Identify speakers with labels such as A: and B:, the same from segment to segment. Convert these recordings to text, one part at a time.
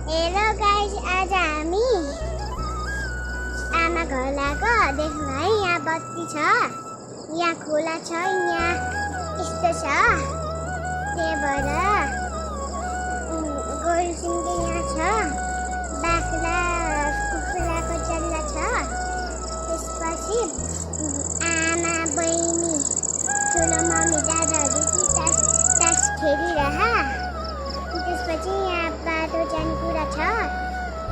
A: Hello guys, आज हामी आमा घर लागेको। देख्नु है, यहाँ बत्ती छ, यहाँ खोला छ, यहाँ यस्तो छ। त्यही भएर गोरुसिङे यहाँ छ, बाख्रा कुखुराको जल्ला छ। त्यसपछि आमा बहिनी ठुलो मम्मी दादाहरू तास खेलिरह। त्यसपछि यहाँ बाटो जाने कुरा छ।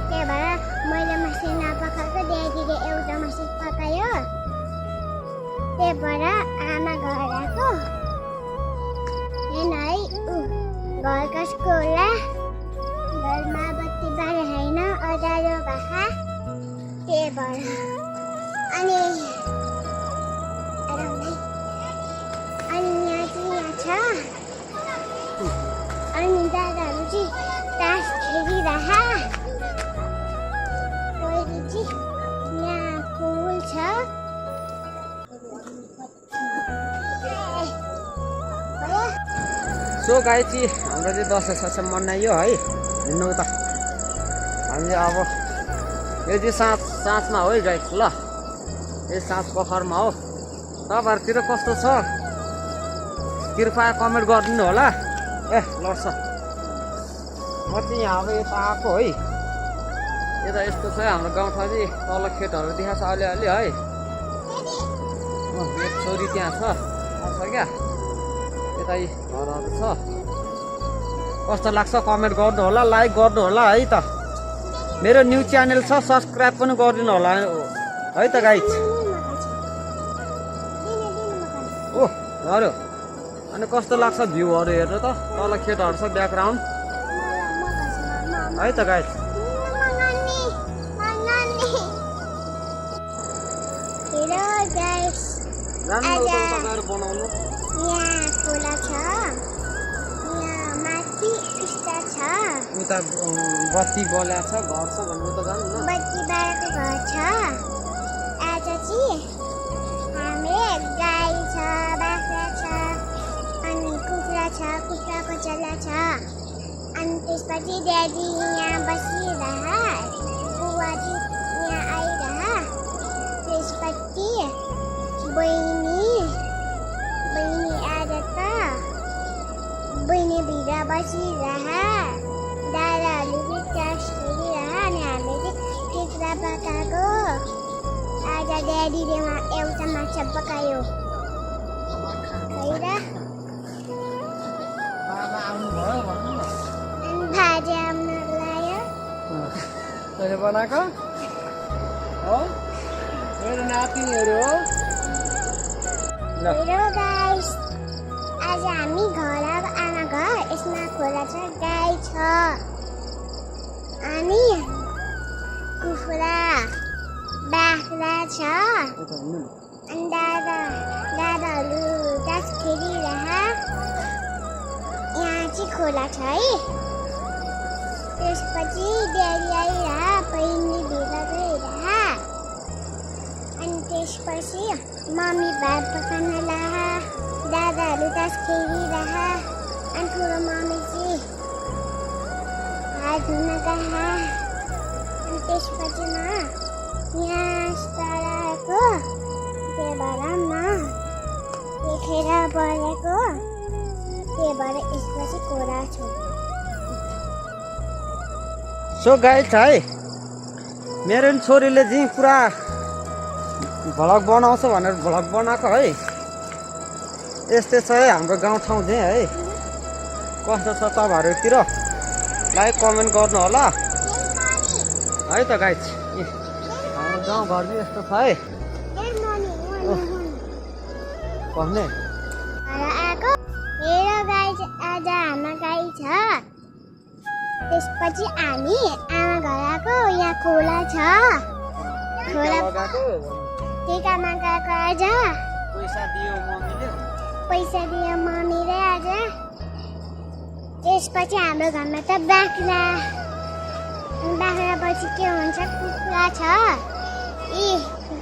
A: त्यही भएर मैले मासु नपकाएको, ड्याडीले एउटा मासु पकायो। त्यही भएर आमा घर आएको। हेर्न है, घर कसको होला? घरमा बत्ती बारे होइन, अँध्यारो भए। त्यही भएर अनि यहाँ छ। अनि दादाहरू चाहिँ तास खेलिरह। पहिले चाहिँ यहाँ फुल छ।
B: सो गाइस, हाम्रो चाहिँ दसैँ ससैँ मनाइयो है। हिँड्नु त हामीले अब यो चाहिँ साँझमा हो है गाइस। ल यो साँझ पोखरमा हो। तपाईँहरूतिर कस्तो छ कृपया कमेन्ट गरिदिनु होला। ए लड्छ, म चाहिँ यहाँ अब यता आएको है। यता यस्तो छ हाम्रो गाउँठाउँ चाहिँ, तल खेतहरू देखाएको छ अलिअलि है। एक छोरी त्यहाँ छ क्या, यता घरहरू छ। कस्तो लाग्छ कमेन्ट गर्नु होला, लाइक गर्नु होला है त। मेरो न्यू च्यानल छ, सब्सक्राइब पनि गरिदिनु होला है त गाइस। ओ अरू अनि कस्तो लाग्छ भ्यूहरू हेर्नु त, तल खेतहरू छ ब्याकग्राउन्ड है त गाइस। बनाउनु
A: यहाँ खोला छ, यहाँ माथि टिस्टा छ,
B: उता बत्ती बल्या छ, घर छ भन्नु त जानु न।
A: बत्ती बालेको घर छ। आज चाहिँ हामीले गाई छ, बाख्रा छ, अनि कुखुरा छ, कुखुराको चल्ला छ। अनि त्यसपछि ड्याडी यहाँ बसिरह, बुवाजी यहाँ आइरह। त्यसपछि बहिनी आज त बहिनी भित्र बसिरह। दादाहरूले चाहिँ तास खेलिरह। अनि हामीले चाहिँ टिक्रा पकाएको। आज ड्याडीले एउटा माछा पकायो। अनि भाजी आउनु लाग्यो।
B: तैँले बनाएको हो? मेरो नातिहरू हो।
A: हेलो गाइस, आज हामी घर आएको। आमा घर, यसमा खोला छ, गाई छ, अनि कुखुरा बाख्रा छ। अनि दादाहरू तास खेलिरह। यहाँ चाहिँ खोला छ है। त्यसपछि ड्याडी आइरह, बहिनी भित्र गइरह। अनि त्यसपछि मम्मी भात पकाउन लाह, दादाहरू तास खेलिरह। अनि ठुलो मम्मी चाहिँ हात धुन गए। अनि त्यसपछि म यहाँ आएको। त्यही भएर म देखेर बढेको। त्यही भएर यसपछि कोरा छु।
B: सो गाइस है, मेरो छोरीले चाहिँ पुरा भ्लग बनाउँछ भनेर भ्लग बनाएको है। यस्तै छ है हाम्रो गाउँठाउँ चाहिँ है। कस्तो छ तपाईँहरूतिर लाइक कमेन्ट गर्नु होला है त गाइस। हाम्रो गाउँघर चाहिँ यस्तो छ है। भन्ने
A: हेलो गाइस, आज हाम्रो गाई छ। त्यसपछि हामी आमा घर आएको। यहाँ खोला छ, खोला टिकामा गएको। आज पैसा दियो मम्मीले आज। त्यसपछि हाम्रो घरमा त बाख्रापछि के हुन्छ, कुखुरा छ।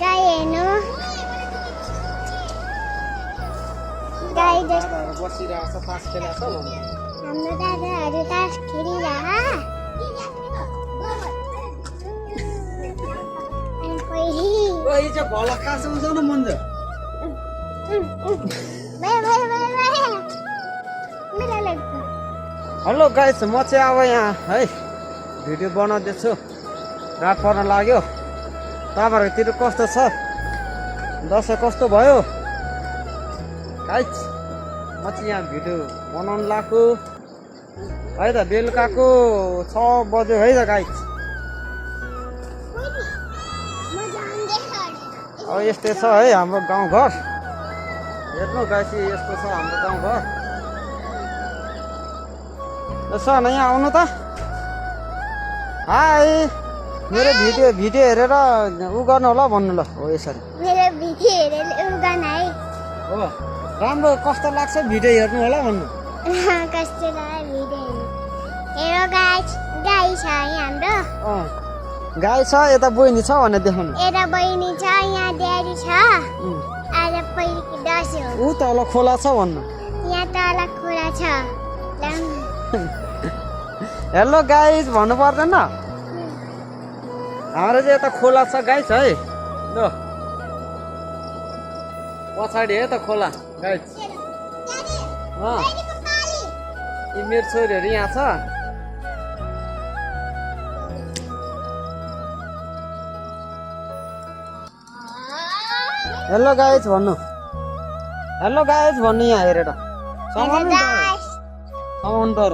A: गाई हेर्नु, गाई
B: बसिरहेको छ, तास खेलेको छ।
A: हाम्रो दादाहरू तास खेलिरह।
B: यी चाहिँ भला खास हुन्छ न मन
A: भयो मेरो लाग्छ
B: हेलो गाइस म चाहिँ अब यहाँ है भिडियो बनाउँदैछु रात पर्न लाग्यो तपाईँहरूतिर कस्तो छ दसैँ कस्तो भयो गाइस म चाहिँ यहाँ भिडियो बनाउनु लाग्छु है त बेलुकाको 6 बज्यो है त गाइस अब यस्तै छ है हाम्रो गाउँघर हेर्नु गाइस यस्तो छ हाम्रो गाउँघर सन यहाँ आउनु त हाई मेरो भिडियो हेरेर उ गर्नु होला भन्नु ल हो यसरी
A: मेरो भिडियो हेरेर उ गर्न है
B: हो राम्रो कस्तो लाग्छ भिडियो हेर्नु होला भन्नु
A: कस्तो लाग्यो भिडियो हेरो गाइस गाई छ यहाँ हाम्रो
B: गाई छ यता बहिनी छ भनेर देखाउनु
A: यता बहिनी छ यहाँ ड्याडी छ आज पहिलो दसैँ हो
B: ऊ तल खोला छ भन्नु
A: यहाँ तल खोला छ
B: हेलो गाइस भन्नु पर्दैन हाम्रो चाहिँ यता खोला छ गाइस है ल पछाडि है त खोला गाइस यी मेरो छोरीहरू यहाँ छ हेलो गाइस भन्नु यहाँ हेरेर समाउनु तर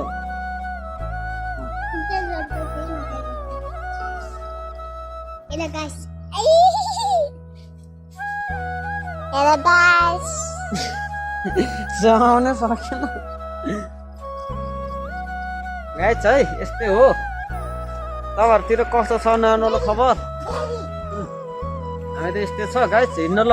A: Hello guys. Hello guys.
B: समाउनै सकेन गाइस है यस्तै हो तपाईँहरूतिर कस्तो छ नआउनु ल खबर हामी त यस्तै छ गाइस हिँड्नु ल